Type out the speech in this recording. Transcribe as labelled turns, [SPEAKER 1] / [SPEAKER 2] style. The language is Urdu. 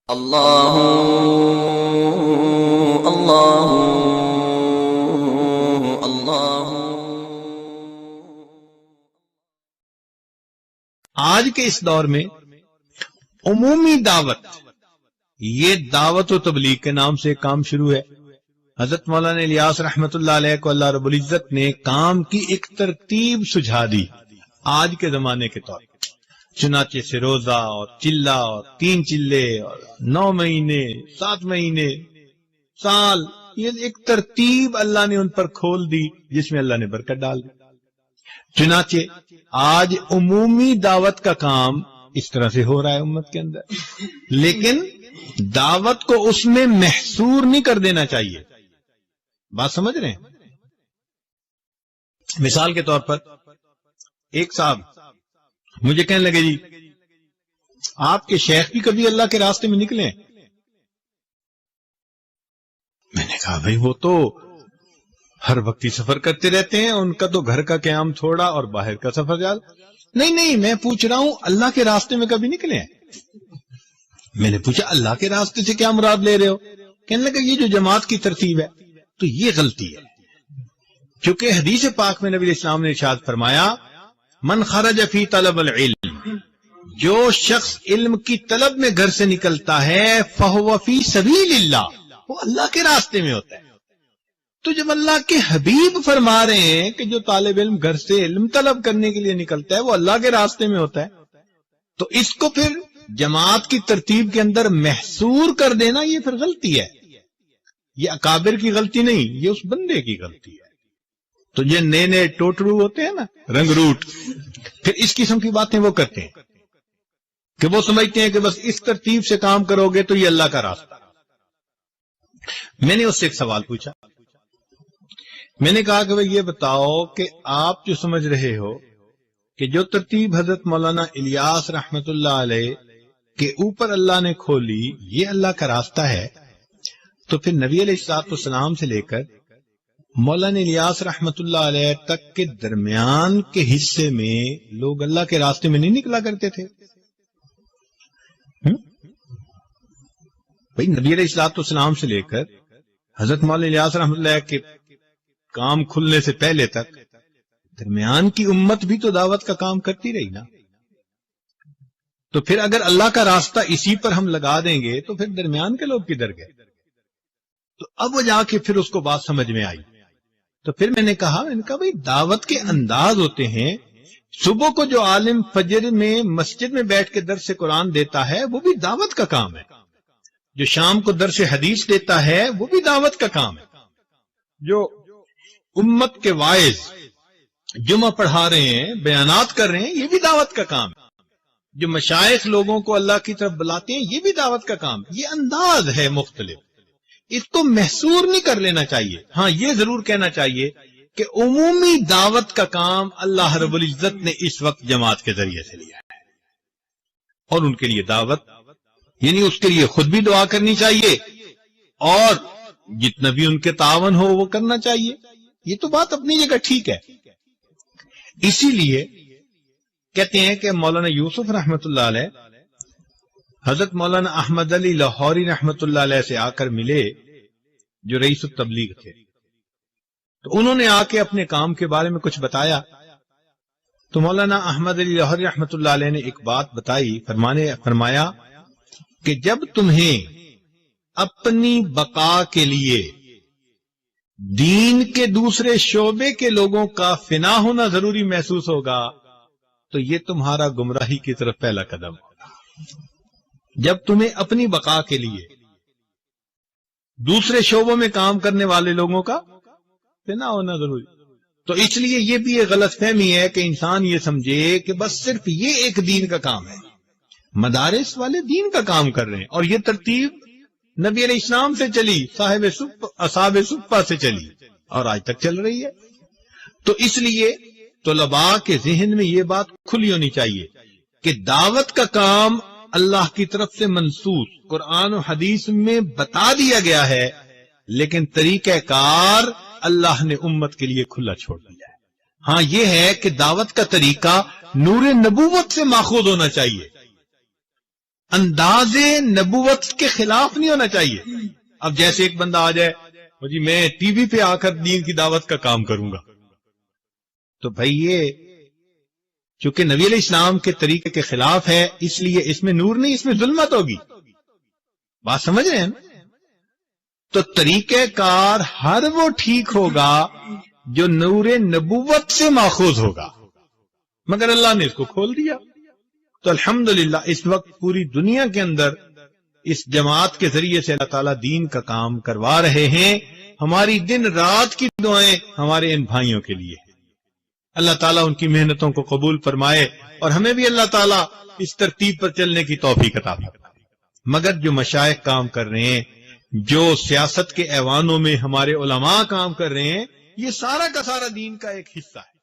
[SPEAKER 1] اللہ اللہ اللہ۔
[SPEAKER 2] آج کے اس دور میں عمومی دعوت، یہ دعوت و تبلیغ کے نام سے کام شروع ہے۔ حضرت مولانا الیاس رحمت اللہ علیہ کو اللہ رب العزت نے کام کی ایک ترتیب سجھا دی آج کے زمانے کے طور پر۔ چنانچہ سے روزہ اور چلہ اور 3 چلے اور 9 مہینے 7 مہینے سال، یہ ایک ترتیب اللہ نے ان پر کھول دی جس میں اللہ نے برکت ڈال دی۔ چنانچہ آج عمومی دعوت کا کام اس طرح سے ہو رہا ہے امت کے اندر، لیکن دعوت کو اس میں محصور نہیں کر دینا چاہیے۔ بات سمجھ رہے ہیں؟ مثال کے طور پر ایک صاحب مجھے کہنے لگے، جی آپ کے شیخ بھی کبھی اللہ کے راستے میں نکلے؟ میں نے کہا بھائی وہ تو ہر وقت ہی سفر کرتے رہتے ہیں، ان کا تو گھر کا قیام تھوڑا اور باہر کا سفر زیادہ۔ نہیں میں پوچھ رہا ہوں اللہ کے راستے میں کبھی نکلے ہیں؟ میں نے پوچھا اللہ کے راستے سے کیا مراد لے رہے ہو؟ کہنے لگا یہ جو جماعت کی ترتیب ہے تو یہ غلطی ہے، کیونکہ حدیث پاک میں نبی اسلام نے ارشاد فرمایا من خرج فی طلب العلم، جو شخص علم کی طلب میں گھر سے نکلتا ہے فہو فی سبیل اللہ، وہ اللہ کے راستے میں ہوتا ہے۔ تو جب اللہ کے حبیب فرما رہے ہیں کہ جو طالب علم گھر سے علم طلب کرنے کے لیے نکلتا ہے وہ اللہ کے راستے میں ہوتا ہے، تو اس کو پھر جماعت کی ترتیب کے اندر محصور کر دینا یہ پھر غلطی ہے۔ یہ اکابر کی غلطی نہیں، یہ اس بندے کی غلطی ہے۔ تو یہ نئے ٹوٹرو ہوتے ہیں نا، رنگ روٹ، پھر اس قسم کی باتیں وہ کرتے ہیں کہ وہ سمجھتے ہیں کہ بس اس ترتیب سے کام کرو گے تو یہ اللہ کا راستہ۔ میں نے اس سے ایک سوال پوچھا، میں نے کہا کہ بھئی یہ بتاؤ کہ آپ جو سمجھ رہے ہو کہ جو ترتیب حضرت مولانا الیاس رحمت اللہ علیہ کے اوپر اللہ نے کھولی یہ اللہ کا راستہ ہے، تو پھر نبی علیہ السلام سے لے کر مولانا الیاس رحمت اللہ علیہ تک کے درمیان کے حصے میں لوگ اللہ کے راستے میں نہیں نکلا کرتے تھے؟ بھئی نبی علیہ السلام سے لے کر حضرت مولانا الیاس رحمت اللہ کے کام کھلنے سے پہلے تک درمیان کی امت بھی تو دعوت کا کام کرتی رہی نا۔ تو پھر اگر اللہ کا راستہ اسی پر ہم لگا دیں گے تو پھر درمیان کے لوگ کدھر گئے؟ تو اب وہ جا کے پھر اس کو بات سمجھ میں آئی۔ تو پھر میں نے کہا بھئی دعوت کے انداز ہوتے ہیں۔ صبح کو جو عالم فجر میں مسجد میں بیٹھ کے درس قرآن دیتا ہے وہ بھی دعوت کا کام ہے، جو شام کو درس حدیث دیتا ہے وہ بھی دعوت کا کام ہے، جو امت کے واعظ جمعہ پڑھا رہے ہیں بیانات کر رہے ہیں یہ بھی دعوت کا کام ہے، جو مشائخ لوگوں کو اللہ کی طرف بلاتے ہیں یہ بھی دعوت کا کام ہے۔ یہ انداز ہے مختلف، اس کو محصور نہیں کر لینا چاہیے۔ ہاں یہ ضرور کہنا چاہیے کہ عمومی دعوت کا کام اللہ رب العزت نے اس وقت جماعت کے ذریعے سے لیا ہے، اور ان کے لیے دعوت یعنی اس کے لیے خود بھی دعا کرنی چاہیے اور جتنا بھی ان کے تعاون ہو وہ کرنا چاہیے۔ یہ تو بات اپنی جگہ ٹھیک ہے۔ اسی لیے کہتے ہیں کہ مولانا یوسف رحمت اللہ علیہ حضرت مولانا احمد علی لاہوری رحمت اللہ علیہ سے آ کر ملے جو رئیس التبلیغ تھے، تو انہوں نے آ کے اپنے کام کے بارے میں کچھ بتایا۔ تو مولانا احمد علی لاہوری رحمت اللہ علیہ نے ایک بات بتائی، فرمایا کہ جب تمہیں اپنی بقا کے لیے دین کے دوسرے شعبے کے لوگوں کا فنا ہونا ضروری محسوس ہوگا تو یہ تمہارا گمراہی کی طرف پہلا قدم ہوگا۔ جب تمہیں اپنی بقا کے لیے دوسرے شعبوں میں کام کرنے والے لوگوں کا فنا ہونا ضروری، تو اس لیے یہ بھی ایک غلط فہمی ہے کہ انسان یہ سمجھے کہ بس صرف یہ ایک دین کا کام ہے، مدارس والے دین کا کام کر رہے ہیں، اور یہ ترتیب نبی علیہ السلام سے چلی، اصحاب صفہ سے چلی اور آج تک چل رہی ہے۔ تو اس لیے طلباء کے ذہن میں یہ بات کھلی ہونی چاہیے کہ دعوت کا کام اللہ کی طرف سے منصوص قرآن و حدیث میں بتا دیا گیا ہے، لیکن طریقہ کار اللہ نے امت کے لیے کھلا چھوڑ دیا ہے۔ ہاں یہ ہے کہ دعوت کا طریقہ نور نبوت سے ماخوذ ہونا چاہیے، انداز نبوت کے خلاف نہیں ہونا چاہیے. اب جیسے ایک بندہ آ جائے وہ جی میں ٹی وی پہ آ کر دین کی دعوت کا کام کروں گا، تو بھائی یہ چونکہ نبی علیہ السلام کے طریقے کے خلاف ہے، اس لیے اس میں نور نہیں، اس میں ظلمت ہوگی. بات سمجھ رہے ہیں نا؟ تو طریقہ کار ہر وہ ٹھیک ہوگا جو نور نبوت سے ماخوذ ہوگا، مگر اللہ نے اس کو کھول دیا. تو الحمدللہ اس وقت پوری دنیا کے اندر اس جماعت کے ذریعے سے اللہ تعالیٰ دین کا کام کروا رہے ہیں. ہماری دن رات کی دعائیں ہمارے ان بھائیوں کے لیے. اللہ تعالیٰ ان کی محنتوں کو قبول فرمائے اور ہمیں بھی اللہ تعالیٰ اس ترتیب پر چلنے کی توفیق عطا فرمائے. مگر جو مشائخ کام کر رہے ہیں، جو سیاست کے ایوانوں میں ہمارے علماء کام کر رہے ہیں، یہ سارا کا سارا دین کا ایک حصہ ہے.